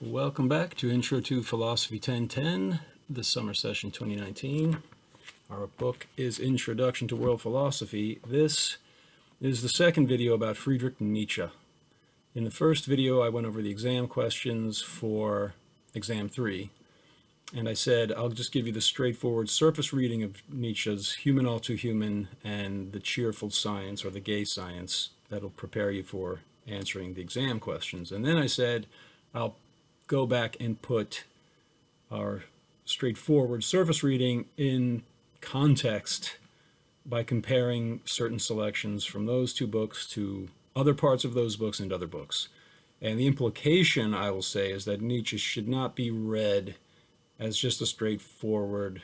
Welcome back to Intro to Philosophy 1010, the summer session 2019. Our book is Introduction to World Philosophy. This is the second video about Friedrich Nietzsche. In the first video, I went over the exam questions for exam 3, and I said I'll just give you the straightforward surface reading of Nietzsche's Human All Too Human and the Cheerful Science, or the Gay Science, that'll prepare you for answering the exam questions. And then I said I'll go back and put our straightforward surface reading in context by comparing certain selections from those two books to other parts of those books and other books. And the implication, I will say, is that Nietzsche should not be read as just a straightforward,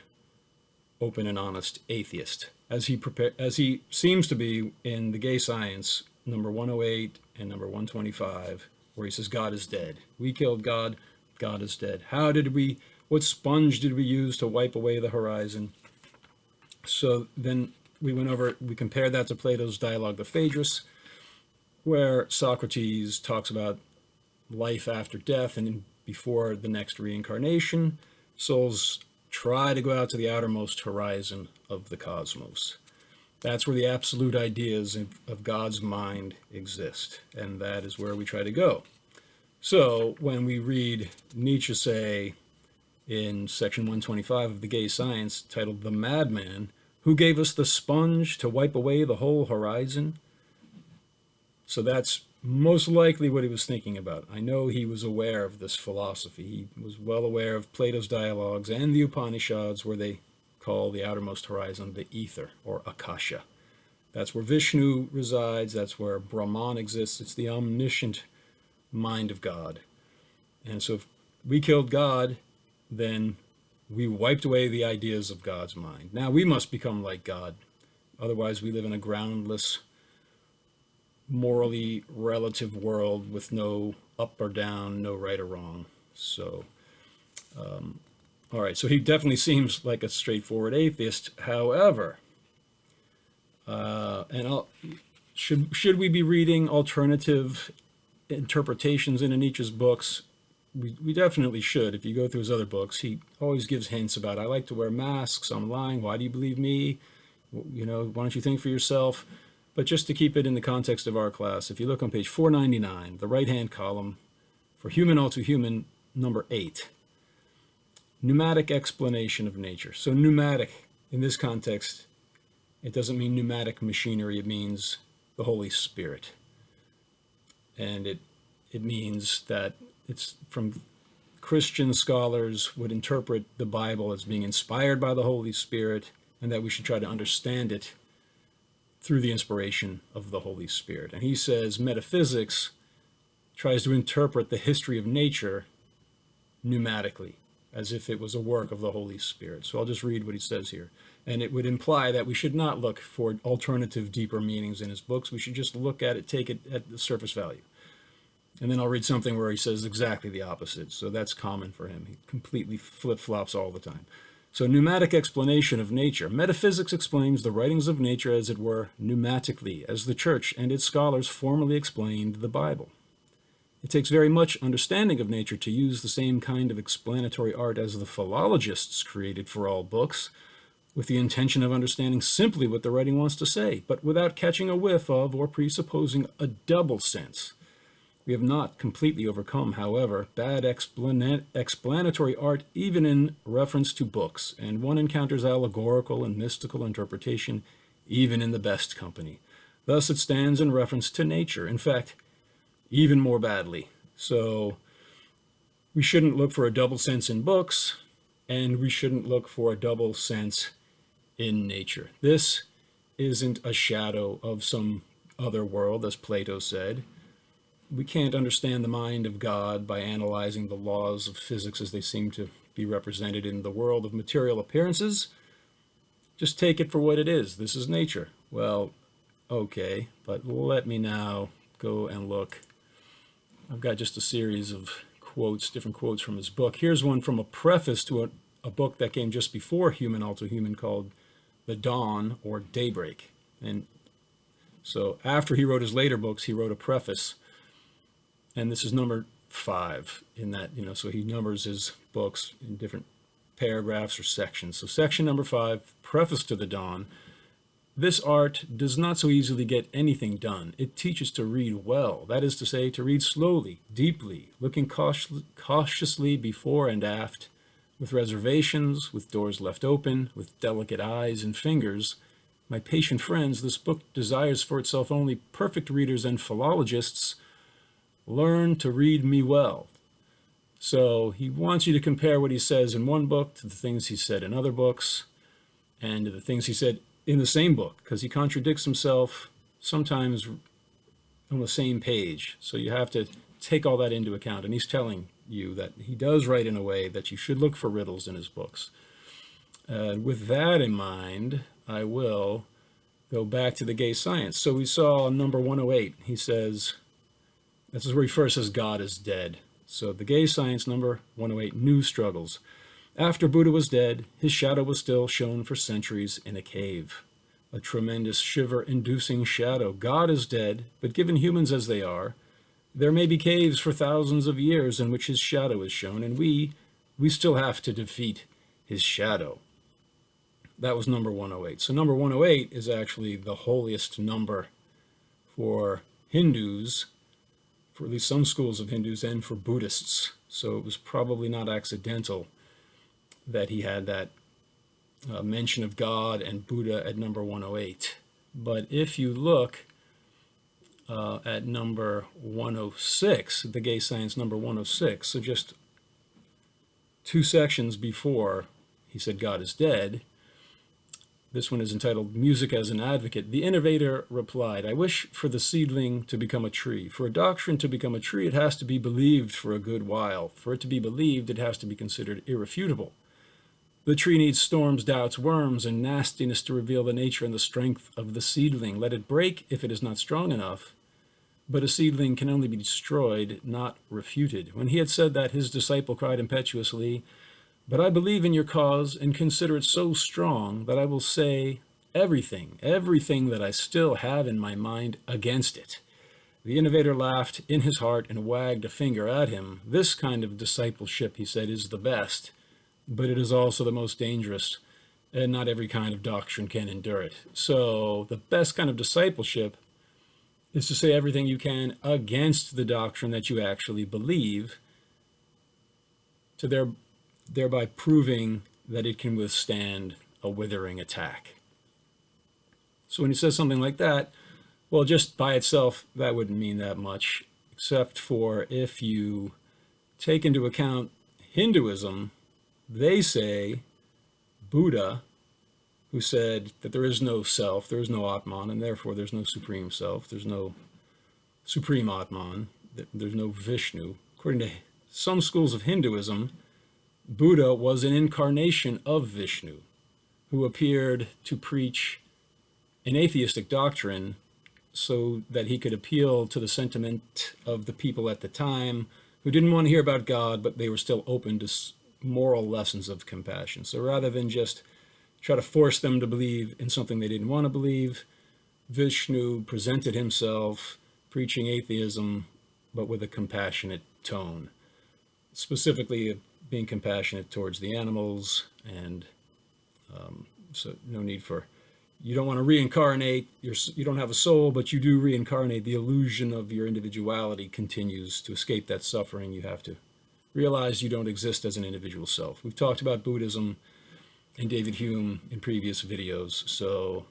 open and honest atheist, as he seems to be in The Gay Science, number 108 and number 125, where he says God is dead. We killed God, God is dead. What sponge did we use to wipe away the horizon? So then we compared that to Plato's Dialogue the Phaedrus, where Socrates talks about life after death and before the next reincarnation. Souls try to go out to the outermost horizon of the cosmos. That's where the absolute ideas of God's mind exist, and that is where we try to go. So when we read Nietzsche say in section 125 of The Gay Science, titled The Madman, who gave us the sponge to wipe away the whole horizon? So that's most likely what he was thinking about. I know he was aware of this philosophy. He was well aware of Plato's dialogues and the Upanishads, where they call the outermost horizon the ether, or Akasha. That's where Vishnu resides. That's where Brahman exists. It's the omniscient mind of God. And so if we killed God, then we wiped away the ideas of God's mind. Now we must become like God. Otherwise we live in a groundless, morally relative world with no up or down, no right or wrong. So all right, so he definitely seems like a straightforward atheist. However, should we be reading alternative interpretations into Nietzsche's books? We definitely should. If you go through his other books, he always gives hints about, I like to wear masks, I'm lying, why do you believe me? Why don't you think for yourself? But just to keep it in the context of our class, if you look on page 499, the right-hand column for Human All Too Human, number 8. Pneumatic explanation of nature. So pneumatic, in this context, it doesn't mean pneumatic machinery, it means the Holy Spirit. And it means that it's from Christian scholars would interpret the Bible as being inspired by the Holy Spirit, and that we should try to understand it through the inspiration of the Holy Spirit. And he says metaphysics tries to interpret the history of nature pneumatically, as if it was a work of the Holy Spirit. So I'll just read what he says here. And it would imply that we should not look for alternative, deeper meanings in his books. We should just look at it, take it at the surface value. And then I'll read something where he says exactly the opposite. So that's common for him. He completely flip-flops all the time. So pneumatic explanation of nature. Metaphysics explains the writings of nature, as it were, pneumatically, as the Church and its scholars formally explained the Bible. It takes very much understanding of nature to use the same kind of explanatory art as the philologists created for all books, with the intention of understanding simply what the writing wants to say, but without catching a whiff of or presupposing a double sense. We have not completely overcome, however, bad explanatory art even in reference to books, and one encounters allegorical and mystical interpretation even in the best company. Thus it stands in reference to nature. In fact, even more badly. So we shouldn't look for a double sense in books, and we shouldn't look for a double sense in nature. This isn't a shadow of some other world, as Plato said. We can't understand the mind of God by analyzing the laws of physics as they seem to be represented in the world of material appearances. Just take it for what it is. This is nature. Well, okay, but let me now go and look. I've got just a series of quotes, different quotes from his book. Here's one from a preface to a book that came just before Human All Too Human, called The Dawn, or Daybreak. And so after he wrote his later books, he wrote a preface. And this is number 5 in that, so he numbers his books in different paragraphs or sections. So section number 5, Preface to the Dawn. This art does not so easily get anything done. It teaches to read well, that is to say, to read slowly, deeply, looking cautiously before and aft, with reservations, with doors left open, with delicate eyes and fingers. My patient friends, this book desires for itself only perfect readers and philologists. Learn to read me well. So he wants you to compare what he says in one book to the things he said in other books, and to the things he said in the same book, because he contradicts himself sometimes on the same page. So you have to take all that into account. And he's telling you that he does write in a way that you should look for riddles in his books. With that in mind, I will go back to the gay science. So we saw number 108. He says, this is where he first says God is dead. So the gay science, number 108, New Struggles. After Buddha was dead, his shadow was still shown for centuries in a cave. A tremendous shiver-inducing shadow. God is dead, but given humans as they are, there may be caves for thousands of years in which his shadow is shown, and we still have to defeat his shadow. That was number 108. So number 108 is actually the holiest number for Hindus, for at least some schools of Hindus, and for Buddhists. So it was probably not accidental that he had that mention of God and Buddha at number 108. But if you look at number 106, the gay science number 106, so just 2 sections before he said God is dead, this one is entitled Music as an Advocate. The innovator replied, I wish for the seedling to become a tree. For a doctrine to become a tree, it has to be believed for a good while. For it to be believed, it has to be considered irrefutable. The tree needs storms, doubts, worms, and nastiness to reveal the nature and the strength of the seedling. Let it break if it is not strong enough. But a seedling can only be destroyed, not refuted. When he had said that, his disciple cried impetuously, but I believe in your cause and consider it so strong that I will say everything that I still have in my mind against it. The innovator laughed in his heart and wagged a finger at him. This kind of discipleship, he said, is the best, but it is also the most dangerous, and not every kind of doctrine can endure it. So the best kind of discipleship is to say everything you can against the doctrine that you actually believe, to thereby proving that it can withstand a withering attack. So when he says something like that, well, just by itself, that wouldn't mean that much, except for if you take into account Hinduism. They say Buddha, who said that there is no self, there is no Atman, and therefore there's no supreme self, there's no supreme Atman, there's no Vishnu. According to some schools of Hinduism, Buddha was an incarnation of Vishnu, who appeared to preach an atheistic doctrine so that he could appeal to the sentiment of the people at the time who didn't want to hear about God, but they were still open to moral lessons of compassion. So rather than just try to force them to believe in something they didn't want to believe, Vishnu presented himself preaching atheism, but with a compassionate tone, specifically being compassionate towards the animals. And so no need for, you don't want to reincarnate, you don't have a soul, but you do reincarnate. The illusion of your individuality continues. To escape that suffering, you have to realize you don't exist as an individual self. We've talked about Buddhism and David Hume in previous videos. So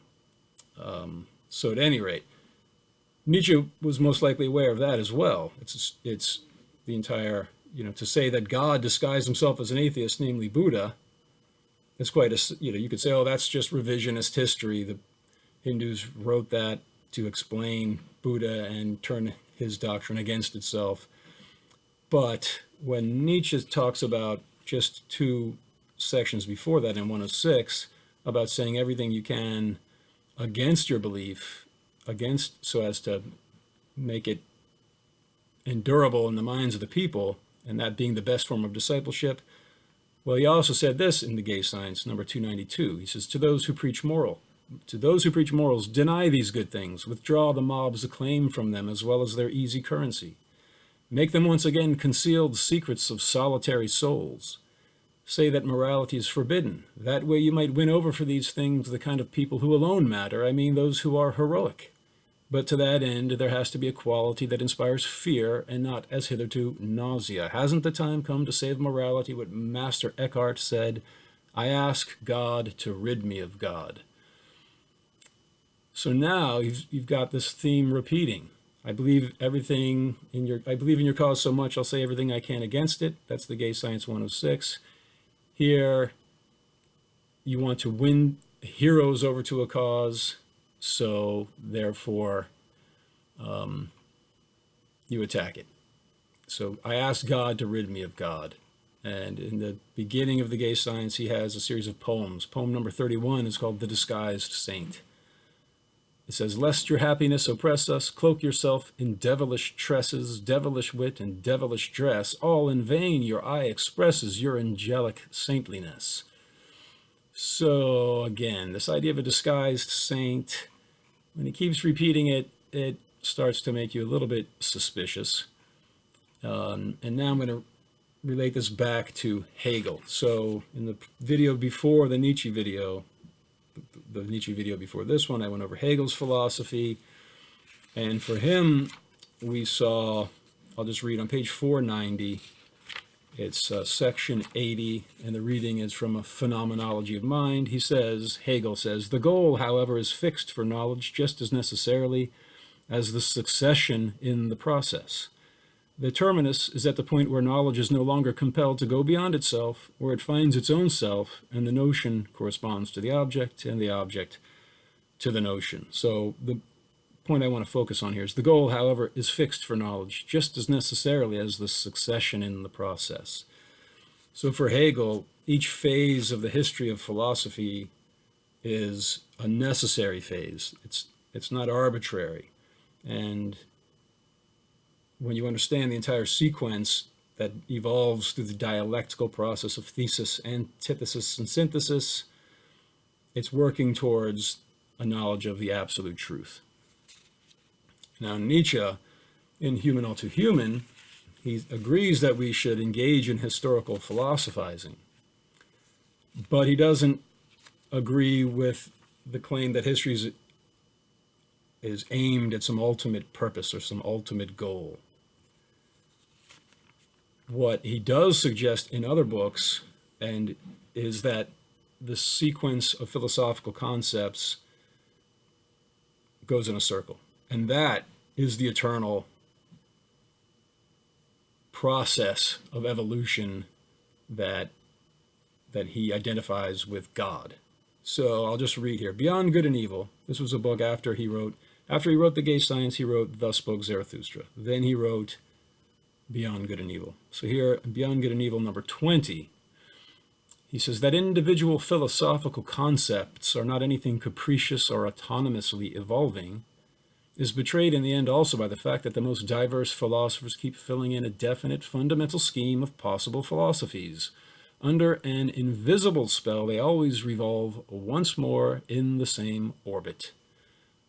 at any rate, Nietzsche was most likely aware of that as well. It's the entire, to say that God disguised himself as an atheist, namely Buddha, it's quite a, you could say, oh, that's just revisionist history. The Hindus wrote that to explain Buddha and turn his doctrine against itself. But when Nietzsche talks about just 2 sections before that in 106, about saying everything you can against your belief, so as to make it endurable in the minds of the people, and that being the best form of discipleship. Well, he also said this in the Gay Science, number 292. He says, to those who preach morals, deny these good things, withdraw the mob's acclaim from them as well as their easy currency. Make them once again concealed secrets of solitary souls. Say that morality is forbidden. That way you might win over for these things the kind of people who alone matter. I mean those who are heroic. But to that end, there has to be a quality that inspires fear and not, as hitherto, nausea. Hasn't the time come to save morality what Master Eckhart said, I ask God to rid me of God. So now you've got this theme repeating. I believe in your cause so much, I'll say everything I can against it. That's the Gay Science 106. Here, you want to win heroes over to a cause, so therefore you attack it. So I ask God to rid me of God. And in the beginning of the Gay Science, he has a series of poems. Poem number 31 is called The Disguised Saint. It says, lest your happiness oppress us, cloak yourself in devilish tresses, devilish wit, and devilish dress. All in vain your eye expresses your angelic saintliness. So again, this idea of a disguised saint, when he keeps repeating it, it starts to make you a little bit suspicious. And now I'm going to relate this back to Hegel. So in the video before the Nietzsche video before this one, I went over Hegel's philosophy. And for him, we saw, I'll just read on page 490, it's section 80, and the reading is from A Phenomenology of Mind. He says, Hegel says, the goal, however, is fixed for knowledge just as necessarily as the succession in the process. The terminus is at the point where knowledge is no longer compelled to go beyond itself, where it finds its own self, and the notion corresponds to the object, and the object to the notion. So the point I want to focus on here is the goal, however, is fixed for knowledge, just as necessarily as the succession in the process. So for Hegel, each phase of the history of philosophy is a necessary phase. It's not arbitrary. And when you understand the entire sequence that evolves through the dialectical process of thesis, antithesis, and synthesis, it's working towards a knowledge of the absolute truth. Now, Nietzsche, in Human All Too Human, he agrees that we should engage in historical philosophizing, but he doesn't agree with the claim that history is aimed at some ultimate purpose or some ultimate goal. What he does suggest in other books is that the sequence of philosophical concepts goes in a circle. And that is the eternal process of evolution that he identifies with God. So I'll just read here. Beyond Good and Evil. This was a book after he wrote The Gay Science, he wrote Thus Spoke Zarathustra. Then he wrote Beyond Good and Evil. So here, Beyond Good and Evil, number 20, he says that individual philosophical concepts are not anything capricious or autonomously evolving, is betrayed in the end also by the fact that the most diverse philosophers keep filling in a definite fundamental scheme of possible philosophies. Under an invisible spell, they always revolve once more in the same orbit.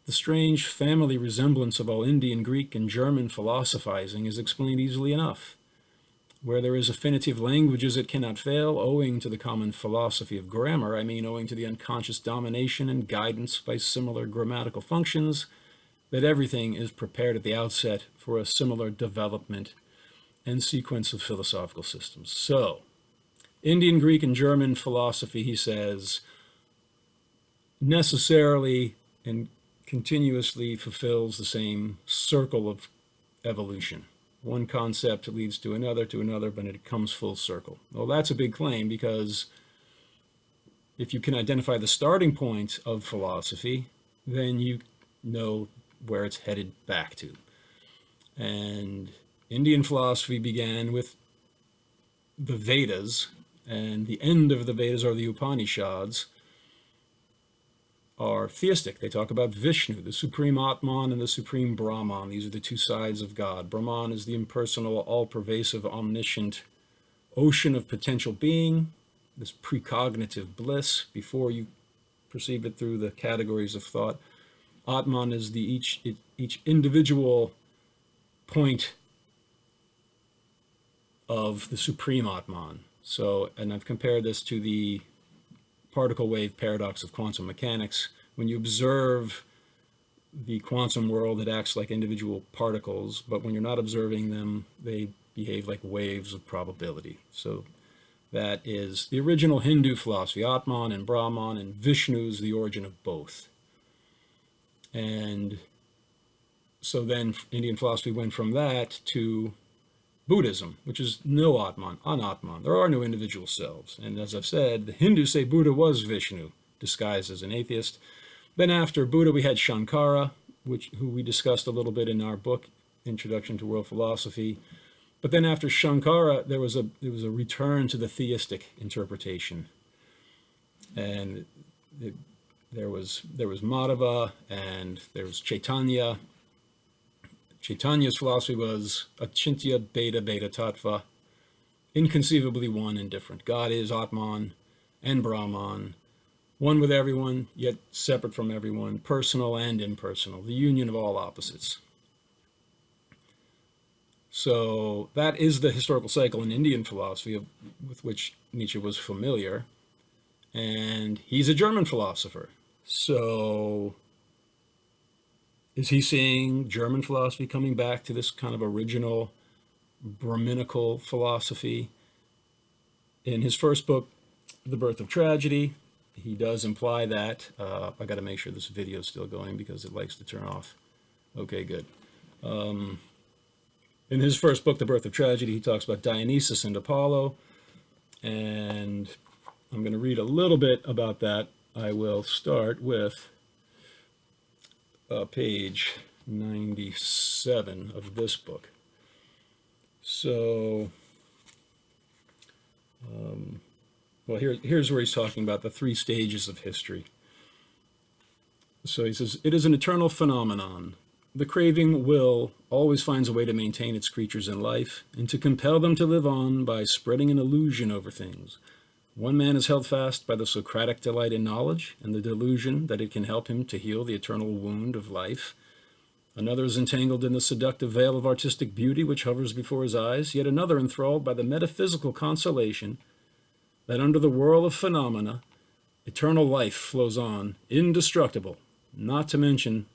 The strange family resemblance of all Indian, Greek, and German philosophizing is explained easily enough. Where there is affinity of languages, it cannot fail, owing to the common philosophy of grammar, I mean owing to the unconscious domination and guidance by similar grammatical functions, that everything is prepared at the outset for a similar development and sequence of philosophical systems. So, Indian, Greek, and German philosophy, he says, necessarily and continuously fulfills the same circle of evolution. One concept leads to another, but it comes full circle. Well, that's a big claim, because if you can identify the starting point of philosophy, then you know where it's headed back to. And Indian philosophy began with the Vedas, and the end of the Vedas, or the Upanishads, are theistic. They talk about Vishnu, the supreme Atman, and the supreme Brahman. These are the two sides of God. Brahman is the impersonal, all-pervasive, omniscient ocean of potential being, this precognitive bliss before you perceive it through the categories of thought. Atman is the each individual point of the supreme Atman. So, and I've compared this to the particle wave paradox of quantum mechanics. When you observe the quantum world, it acts like individual particles, but when you're not observing them, they behave like waves of probability. So that is the original Hindu philosophy, Atman and Brahman, and Vishnu is the origin of both. And so then Indian philosophy went from that to Buddhism, which is no Atman, Anatman. There are no individual selves. And as I've said, the Hindus say Buddha was Vishnu, disguised as an atheist. Then after Buddha, we had Shankara, who we discussed a little bit in our book, Introduction to World Philosophy. But then after Shankara, there was a return to the theistic interpretation. And there was Madhava, and there was Chaitanya. Chaitanya's philosophy was Achintya Beta Beta Tattva, inconceivably one and different. God is Atman and Brahman, one with everyone, yet separate from everyone, personal and impersonal, the union of all opposites. So that is the historical cycle in Indian philosophy with which Nietzsche was familiar. And he's a German philosopher. So is he seeing German philosophy coming back to this kind of original Brahminical philosophy? In his first book, The Birth of Tragedy, he does imply that. I got to make sure this video is still going because it likes to turn off. Okay, good. In his first book, The Birth of Tragedy, he talks about Dionysus and Apollo. And I'm going to read a little bit about that. I will start with page 97 of this book. So, well, here's where he's talking about the three stages of history. So he says, it is an eternal phenomenon. The craving will always finds a way to maintain its creatures in life and to compel them to live on by spreading an illusion over things. One man is held fast by the Socratic delight in knowledge and the delusion that it can help him to heal the eternal wound of life. Another is entangled in the seductive veil of artistic beauty which hovers before his eyes, yet another enthralled by the metaphysical consolation that under the whirl of phenomena, eternal life flows on, indestructible, not to mention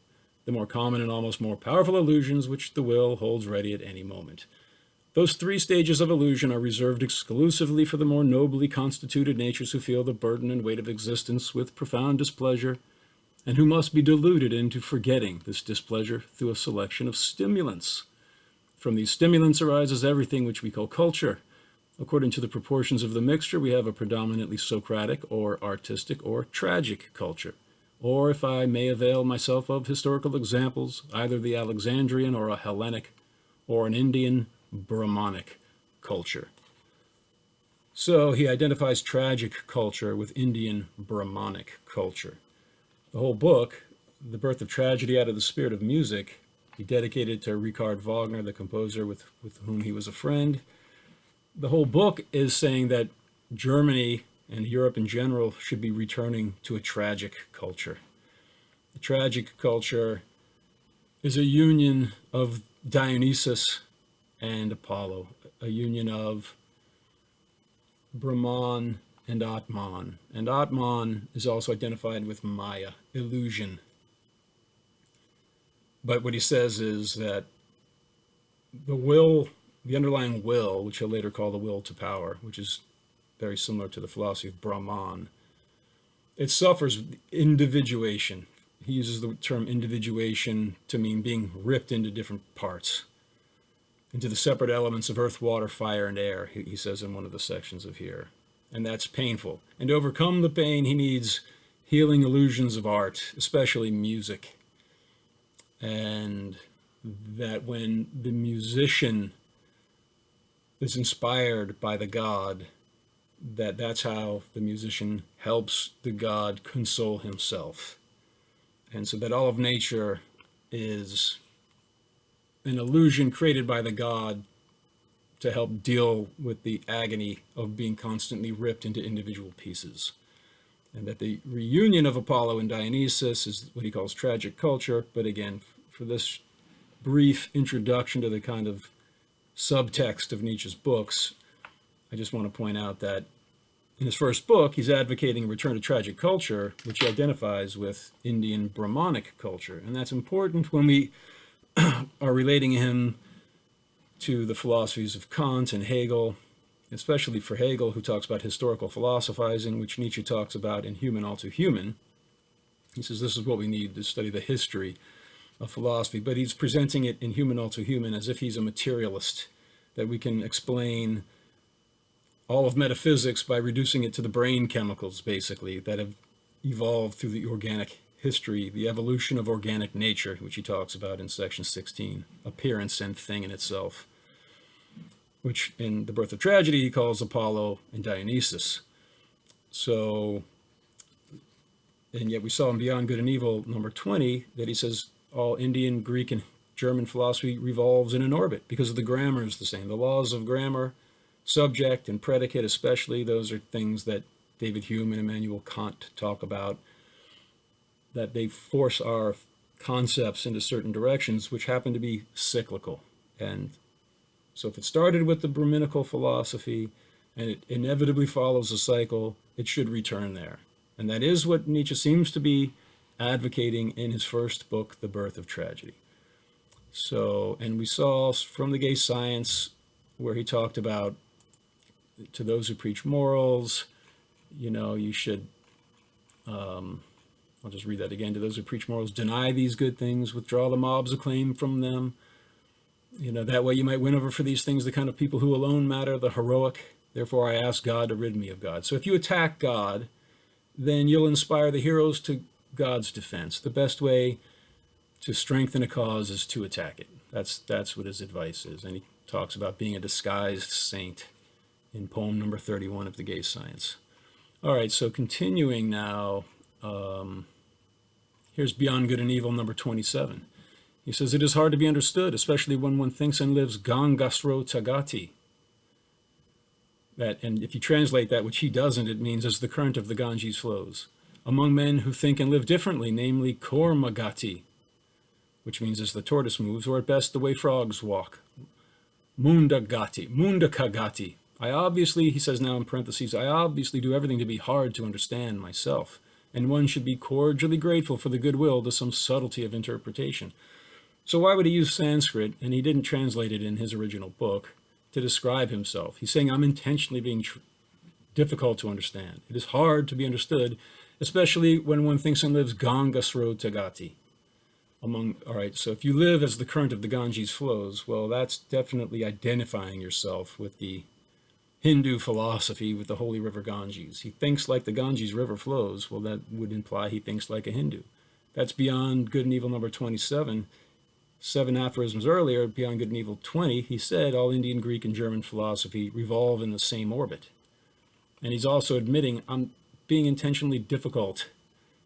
the more common and almost more powerful illusions which the will holds ready at any moment. Those three stages of illusion are reserved exclusively for the more nobly constituted natures who feel the burden and weight of existence with profound displeasure, and who must be deluded into forgetting this displeasure through a selection of stimulants. From these stimulants arises everything which we call culture. According to the proportions of the mixture, we have a predominantly Socratic or artistic or tragic culture. Or, if I may avail myself of historical examples, either the Alexandrian or a Hellenic or an Indian Brahmanic culture. So he identifies tragic culture with Indian Brahmanic culture. The whole book, The Birth of Tragedy Out of the Spirit of Music, he dedicated to Richard Wagner, the composer with whom he was a friend. The whole book is saying that Germany and Europe in general should be returning to a tragic culture. The tragic culture is a union of Dionysus and Apollo, a union of Brahman and Atman. And Atman is also identified with Maya, illusion. But what he says is that the will, the underlying will, which he'll later call the will to power, which is very similar to the philosophy of Brahman, it suffers individuation. He uses the term individuation to mean being ripped into different parts, into the separate elements of earth, water, fire, and air, he says in one of the sections of here. And that's painful. And to overcome the pain, he needs healing illusions of art, especially music. And that when the musician is inspired by the god, that's how the musician helps the god console himself. And so that all of nature is an illusion created by the god to help deal with the agony of being constantly ripped into individual pieces. And that the reunion of Apollo and Dionysus is what he calls tragic culture. But again, for this brief introduction to the kind of subtext of Nietzsche's books, I just want to point out that in his first book, he's advocating a return to tragic culture, which he identifies with Indian Brahmanic culture. And that's important when we are relating him to the philosophies of Kant and Hegel, especially for Hegel, who talks about historical philosophizing, which Nietzsche talks about in Human All Too Human. He says this is what we need to study the history of philosophy, but he's presenting it in Human All Too Human as if he's a materialist, that we can explain all of metaphysics by reducing it to the brain chemicals, basically, that have evolved through the organic history, the evolution of organic nature, which he talks about in section 16, appearance and thing in itself, which in The Birth of Tragedy he calls Apollo and Dionysus. So, and yet we saw in Beyond Good and Evil, number 20, that he says all Indian, Greek, and German philosophy revolves in an orbit because of the grammar is the same. The laws of grammar, subject and predicate especially, those are things that David Hume and Immanuel Kant talk about, that they force our concepts into certain directions, which happen to be cyclical. And so if it started with the Brahminical philosophy and it inevitably follows a cycle, it should return there. And that is what Nietzsche seems to be advocating in his first book, The Birth of Tragedy. So, and we saw from the Gay Science, where he talked about, to those who preach morals, you should, I'll just read that again. To those who preach morals, deny these good things, withdraw the mob's acclaim from them. That way you might win over for these things the kind of people who alone matter, the heroic. Therefore I ask God to rid me of God. So if you attack God, then you'll inspire the heroes to God's defense. The best way to strengthen a cause is to attack it. That's what his advice is. And he talks about being a disguised saint in poem number 31 of the Gay Science. All right, so continuing now, here's Beyond Good and Evil, number 27. He says, it is hard to be understood, especially when one thinks and lives gangasro tagati. And if you translate that, which he doesn't, it means as the current of the Ganges flows. Among men who think and live differently, namely kormagati, which means as the tortoise moves, or at best the way frogs walk. Mundakagati. I obviously, he says now in parentheses, I obviously do everything to be hard to understand myself, and one should be cordially grateful for the goodwill to some subtlety of interpretation. So why would he use Sanskrit, and he didn't translate it in his original book, to describe himself? He's saying, I'm intentionally being difficult to understand. It is hard to be understood, especially when one thinks and lives gangasro tagati. All right, so if you live as the current of the Ganges flows, well, that's definitely identifying yourself with the Hindu philosophy, with the holy river Ganges. He thinks like the Ganges river flows. Well, that would imply he thinks like a Hindu. That's Beyond Good and Evil, number 27. 7 aphorisms earlier, Beyond Good and Evil 20, he said all Indian, Greek, and German philosophy revolve in the same orbit. And he's also admitting, I'm being intentionally difficult,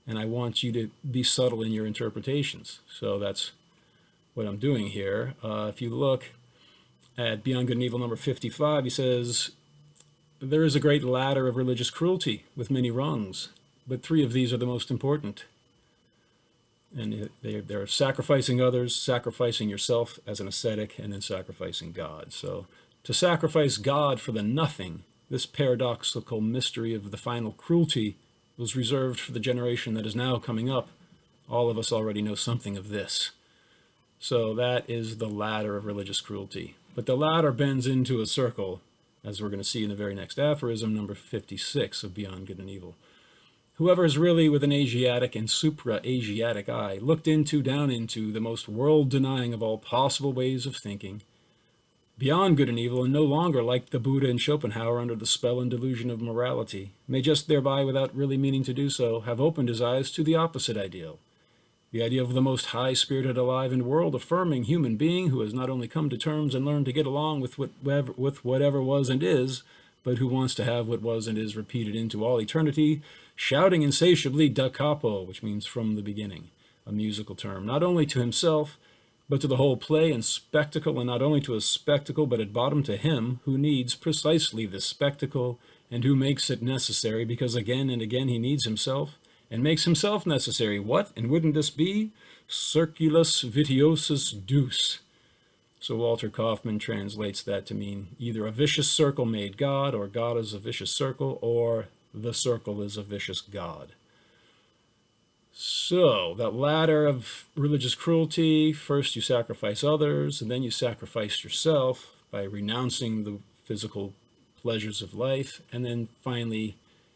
and I want you to be subtle in your interpretations. So that's what I'm doing here. If you look at Beyond Good and Evil, number 55, he says, there is a great ladder of religious cruelty with many rungs, but 3 of these are the most important. And they're sacrificing others, sacrificing yourself as an ascetic, and then sacrificing God. So to sacrifice God for the nothing, this paradoxical mystery of the final cruelty, was reserved for the generation that is now coming up. All of us already know something of this. So that is the ladder of religious cruelty. But the ladder bends into a circle, as we're going to see in the very next aphorism, number 56 of Beyond Good and Evil. Whoever is really with an Asiatic and supra-Asiatic eye, looked down into the most world-denying of all possible ways of thinking, beyond good and evil, and no longer like the Buddha and Schopenhauer under the spell and delusion of morality, may just thereby, without really meaning to do so, have opened his eyes to the opposite ideal. The idea of the most high-spirited, alive, and world-affirming human being who has not only come to terms and learned to get along with whatever was and is, but who wants to have what was and is repeated into all eternity, shouting insatiably da capo, which means from the beginning, a musical term, not only to himself, but to the whole play and spectacle, and not only to a spectacle, but at bottom to him who needs precisely this spectacle, and who makes it necessary, because again and again he needs himself, and makes himself necessary. What? And wouldn't this be circulus vitiosus deus? So Walter Kaufman translates that to mean either a vicious circle made God, or God is a vicious circle, or the circle is a vicious God. So that ladder of religious cruelty, first you sacrifice others, and then you sacrifice yourself by renouncing the physical pleasures of life, and then finally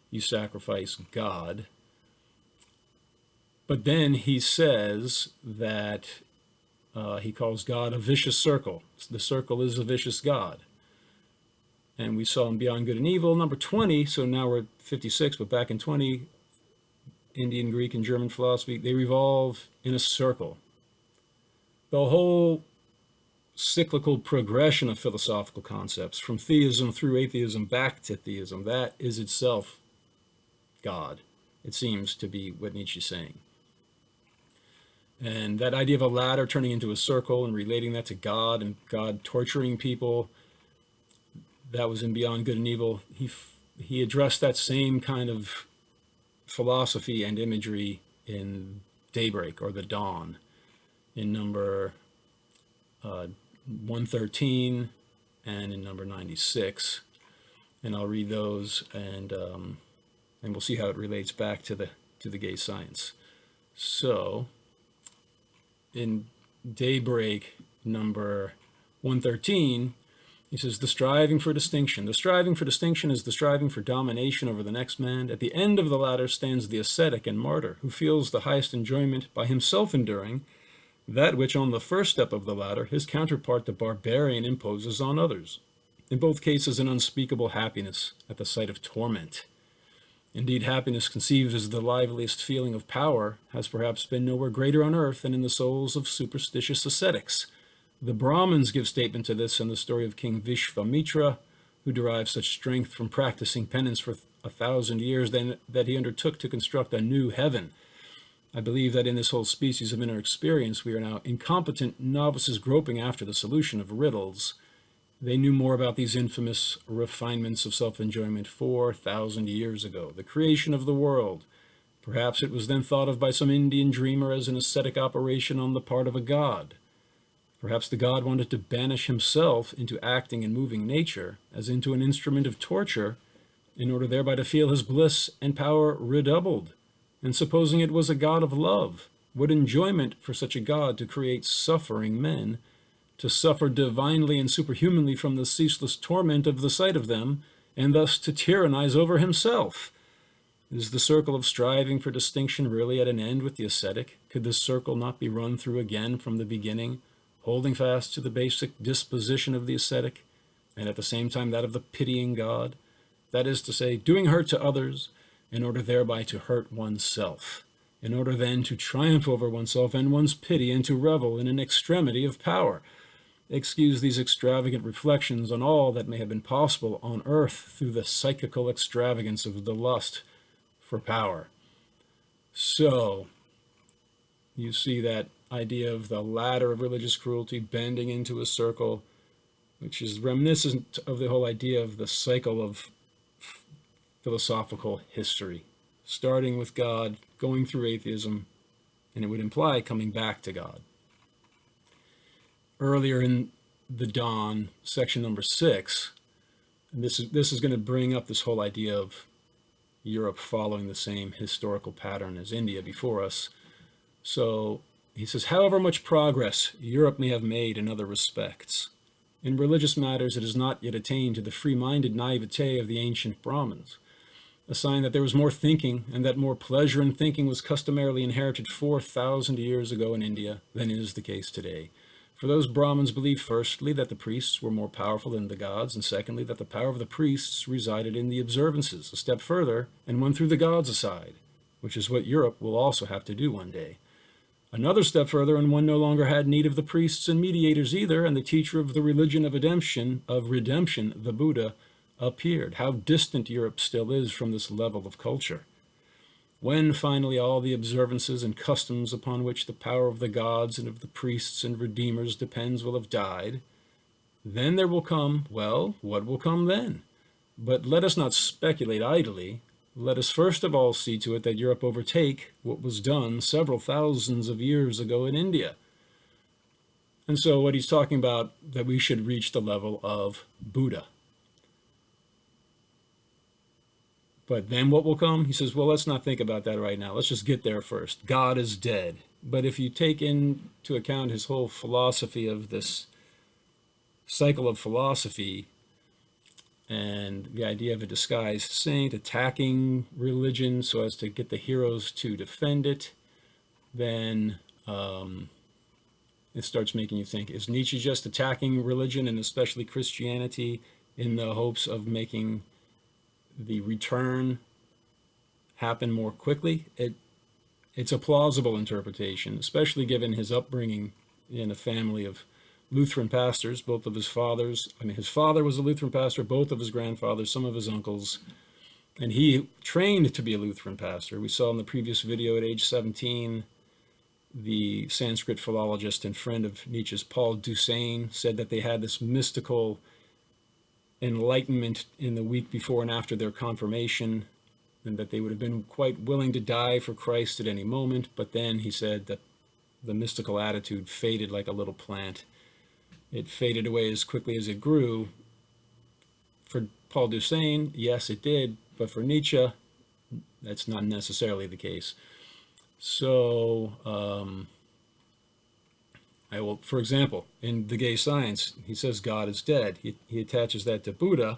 you sacrifice God. But then he says that he calls God a vicious circle. The circle is a vicious God. And we saw in Beyond Good and Evil, number 20, so now we're at 56, but back in 20, Indian, Greek, and German philosophy, they revolve in a circle. The whole cyclical progression of philosophical concepts, from theism through atheism back to theism, that is itself God. It seems to be what Nietzsche's saying. And that idea of a ladder turning into a circle and relating that to God and God torturing people, that was in Beyond Good and Evil. He addressed that same kind of philosophy and imagery in Daybreak, or the Dawn, in number 113 and in number 96. And I'll read those, and we'll see how it relates back to the gay science. So in Daybreak, number 113, he says, the striving for distinction. The striving for distinction is the striving for domination over the next man. At the end of the ladder stands the ascetic and martyr, who feels the highest enjoyment by himself enduring that which on the first step of the ladder his counterpart the barbarian imposes on others. In both cases, an unspeakable happiness at the sight of torment. Indeed, happiness, conceived as the liveliest feeling of power, has perhaps been nowhere greater on earth than in the souls of superstitious ascetics. The Brahmins give statement to this in the story of King Vishvamitra, who derived such strength from practicing penance for 1,000 years that he undertook to construct a new heaven. I believe that in this whole species of inner experience, we are now incompetent novices groping after the solution of riddles. They knew more about these infamous refinements of self-enjoyment 4,000 years ago, the creation of the world. Perhaps it was then thought of by some Indian dreamer as an ascetic operation on the part of a god. Perhaps the god wanted to banish himself into acting and moving nature, as into an instrument of torture, in order thereby to feel his bliss and power redoubled. And supposing it was a god of love, what enjoyment for such a god to create suffering men, to suffer divinely and superhumanly from the ceaseless torment of the sight of them, and thus to tyrannize over himself. Is the circle of striving for distinction really at an end with the ascetic? Could this circle not be run through again from the beginning, holding fast to the basic disposition of the ascetic, and at the same time that of the pitying God? That is to say, doing hurt to others in order thereby to hurt oneself, in order then to triumph over oneself and one's pity, and to revel in an extremity of power. Excuse these extravagant reflections on all that may have been possible on earth through the psychical extravagance of the lust for power. So, you see that idea of the ladder of religious cruelty bending into a circle, which is reminiscent of the whole idea of the cycle of philosophical history, starting with God, going through atheism, and it would imply coming back to God. Earlier in the Dawn, section number 6, and this is going to bring up this whole idea of Europe following the same historical pattern as India before us. So he says, however much progress Europe may have made in other respects, in religious matters it has not yet attained to the free-minded naivete of the ancient Brahmins, a sign that there was more thinking and that more pleasure in thinking was customarily inherited 4,000 years ago in India than is the case today. For those Brahmins believed, firstly, that the priests were more powerful than the gods, and secondly, that the power of the priests resided in the observances. A step further, and one threw the gods aside, which is what Europe will also have to do one day. Another step further, and one no longer had need of the priests and mediators either, and the teacher of the religion of redemption, the Buddha, appeared. How distant Europe still is from this level of culture. When finally all the observances and customs upon which the power of the gods and of the priests and redeemers depends will have died, then there will come, well, what will come then? But let us not speculate idly. Let us first of all see to it that Europe overtake what was done several thousands of years ago in India. And so what he's talking about, that we should reach the level of Buddha. But then what will come? He says, well, let's not think about that right now. Let's just get there first. God is dead. But if you take into account his whole philosophy of this cycle of philosophy and the idea of a disguised saint attacking religion so as to get the heroes to defend it, then it starts making you think, is Nietzsche just attacking religion and especially Christianity in the hopes of making the return happen more quickly? It's a plausible interpretation, especially given his upbringing in a family of Lutheran pastors. Both of his fathers, his father was a Lutheran pastor, both of his grandfathers, some of his uncles, and he trained to be a Lutheran pastor. We saw in the previous video at age 17, the Sanskrit philologist and friend of Nietzsche's, Paul Deussen, said that they had this mystical enlightenment in the week before and after their confirmation, and that they would have been quite willing to die for Christ at any moment. But then he said that the mystical attitude faded like a little plant. It faded away as quickly as it grew. For Paul Deussen, yes, it did, but for Nietzsche, that's not necessarily the case. So, for example, in The Gay Science, he says God is dead. He attaches that to Buddha,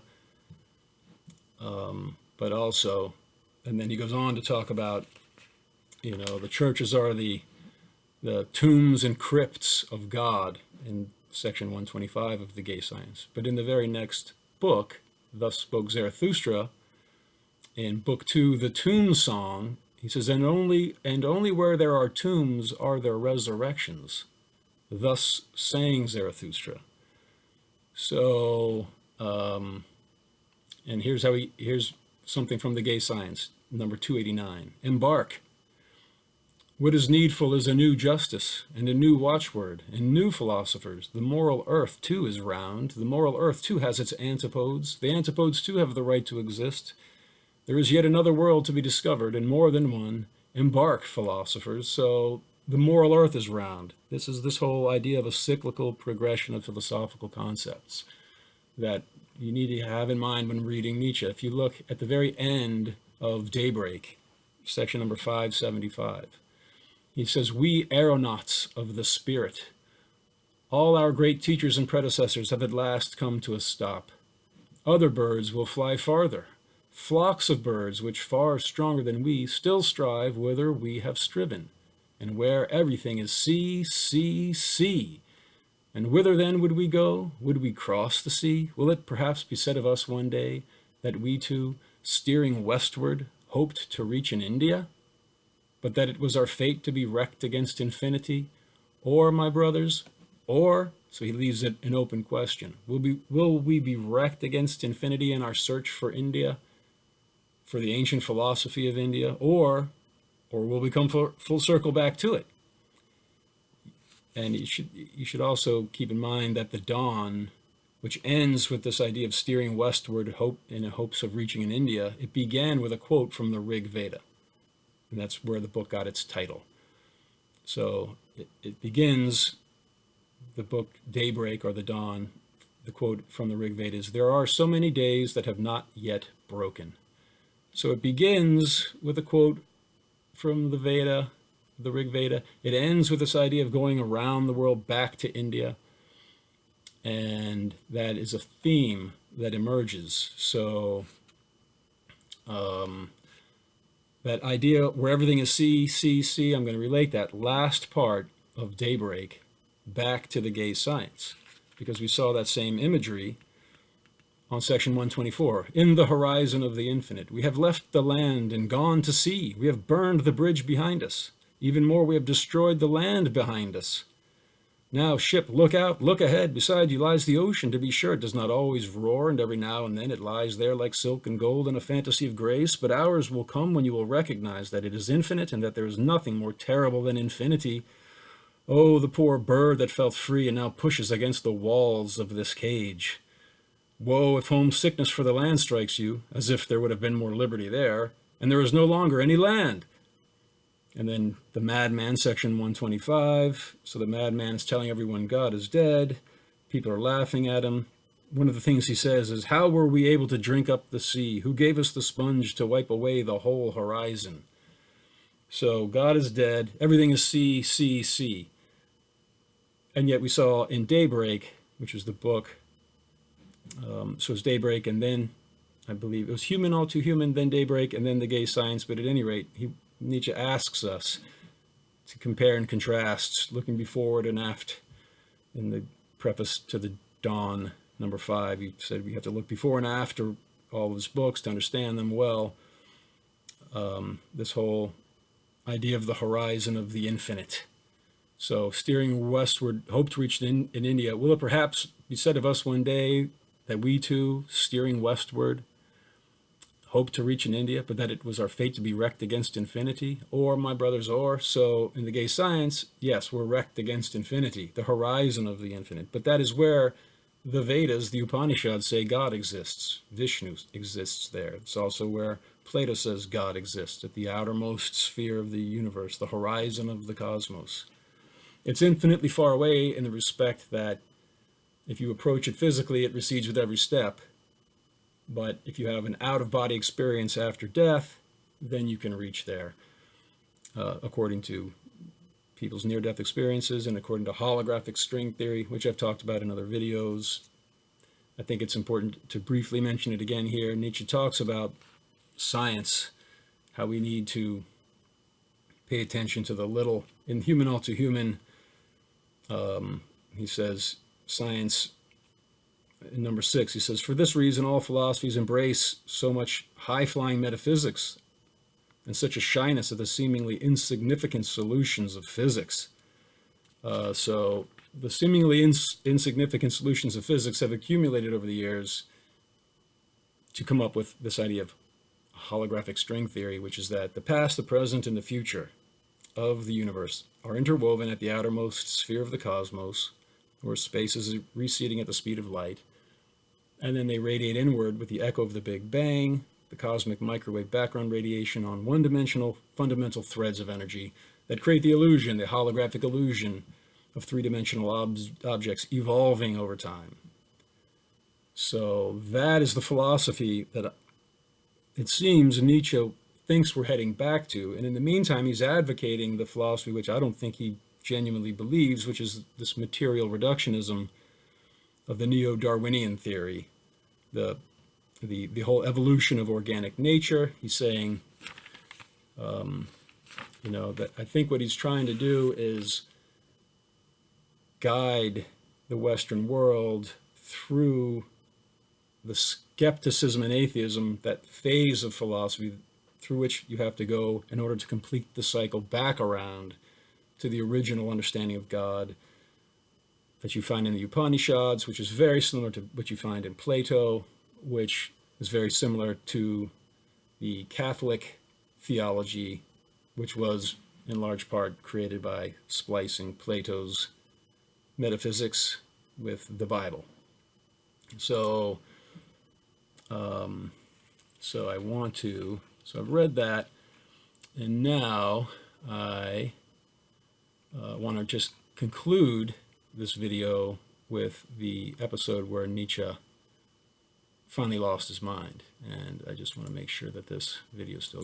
but also, and then he goes on to talk about, the churches are the tombs and crypts of God in section 125 of The Gay Science. But in the very next book, Thus Spoke Zarathustra, in book 2, The Tomb Song, he says, and only where there are tombs are there resurrections. Thus sang Zarathustra. So, and here's something from The Gay Science, number 289. Embark. What is needful is a new justice and a new watchword and new philosophers. The moral earth too is round. The moral earth too has its antipodes. The antipodes too have the right to exist. There is yet another world to be discovered, and more than one. Embark, philosophers. So the moral earth is round. This is this whole idea of a cyclical progression of philosophical concepts that you need to have in mind when reading Nietzsche. If you look at the very end of Daybreak, section number 575, he says, we aeronauts of the spirit, all our great teachers and predecessors have at last come to a stop. Other birds will fly farther. Flocks of birds, which far stronger than we, still strive whither we have striven, and where everything is sea, sea, sea. And whither then would we go? Would we cross the sea? Will it perhaps be said of us one day that we too, steering westward, hoped to reach in India, but that it was our fate to be wrecked against infinity? Or, my brothers, or, so he leaves it an open question, will we be wrecked against infinity in our search for India, for the ancient philosophy of India, or will we come full circle back to it? And you should also keep in mind that the dawn, which ends with this idea of steering westward in hopes of reaching in India, it began with a quote from the Rig Veda. And that's where the book got its title. So it begins, the book Daybreak, or the Dawn, the quote from the Rig Veda is, there are so many days that have not yet broken. So it begins with a quote from the Veda, the Rig Veda. It ends with this idea of going around the world back to India. And that is a theme that emerges. So that idea where everything is sea, sea, sea, I'm going to relate that last part of Daybreak back to The Gay Science, because we saw that same imagery on section 124. In the horizon of the infinite, we have left the land and gone to sea. We have burned the bridge behind us. Even more, we have destroyed the land behind us. Now, ship, look out, look ahead. Beside you lies the ocean. To be sure, it does not always roar, and every now and then it lies there like silk and gold in a fantasy of grace. But hours will come when you will recognize that it is infinite and that there is nothing more terrible than infinity. Oh, the poor bird that felt free and now pushes against the walls of this cage. Woe if homesickness for the land strikes you, as if there would have been more liberty there, and there is no longer any land. And then the madman, section 125. So the madman is telling everyone God is dead. People are laughing at him. One of the things he says is, how were we able to drink up the sea? Who gave us the sponge to wipe away the whole horizon? So God is dead. Everything is sea, sea, sea. And yet we saw in Daybreak, which was the book, so it's Daybreak, and then I believe it was Human, All Too Human, then Daybreak, and then The Gay Science. But at any rate, Nietzsche asks us to compare and contrast, looking before and aft. In the preface to the Dawn, number 5, he said we have to look before and after all of his books to understand them well. This whole idea of the horizon of the infinite. So steering westward, hope to reach in India. Will it perhaps be said of us one day that we too, steering westward, hope to reach in India, but that it was our fate to be wrecked against infinity? Or, my brothers, so in the Gay Science, yes, we're wrecked against infinity, the horizon of the infinite. But that is where the Vedas, the Upanishads, say God exists. Vishnu exists there. It's also where Plato says God exists, at the outermost sphere of the universe, the horizon of the cosmos. It's infinitely far away in the respect that if you approach it physically, it recedes with every step. But if you have an out-of-body experience after death, then you can reach there, according to people's near-death experiences and according to holographic string theory, which I've talked about in other videos. I think it's important to briefly mention it again here. Nietzsche talks about science, how we need to pay attention to the little. In Human, All Too Human, he says, science, in number 6, he says, for this reason, all philosophies embrace so much high-flying metaphysics and such a shyness of the seemingly insignificant solutions of physics. So the seemingly insignificant solutions of physics have accumulated over the years to come up with this idea of holographic string theory, which is that the past, the present, and the future of the universe are interwoven at the outermost sphere of the cosmos, where space is receding at the speed of light, and then they radiate inward with the echo of the Big Bang, the cosmic microwave background radiation on one-dimensional fundamental threads of energy that create the illusion, the holographic illusion of three-dimensional objects evolving over time. So that is the philosophy that it seems Nietzsche thinks we're heading back to. And in the meantime, he's advocating the philosophy, which I don't think he genuinely believes, which is this material reductionism of the neo-Darwinian theory, the whole evolution of organic nature. He's saying, that I think what he's trying to do is guide the Western world through the skepticism and atheism, that phase of philosophy through which you have to go in order to complete the cycle back around to the original understanding of God that you find in the Upanishads, which is very similar to what you find in Plato, which is very similar to the Catholic theology, which was in large part created by splicing Plato's metaphysics with the Bible. So I've read that, and now I want to just conclude this video with the episode where Nietzsche finally lost his mind. And I just want to make sure that this video is still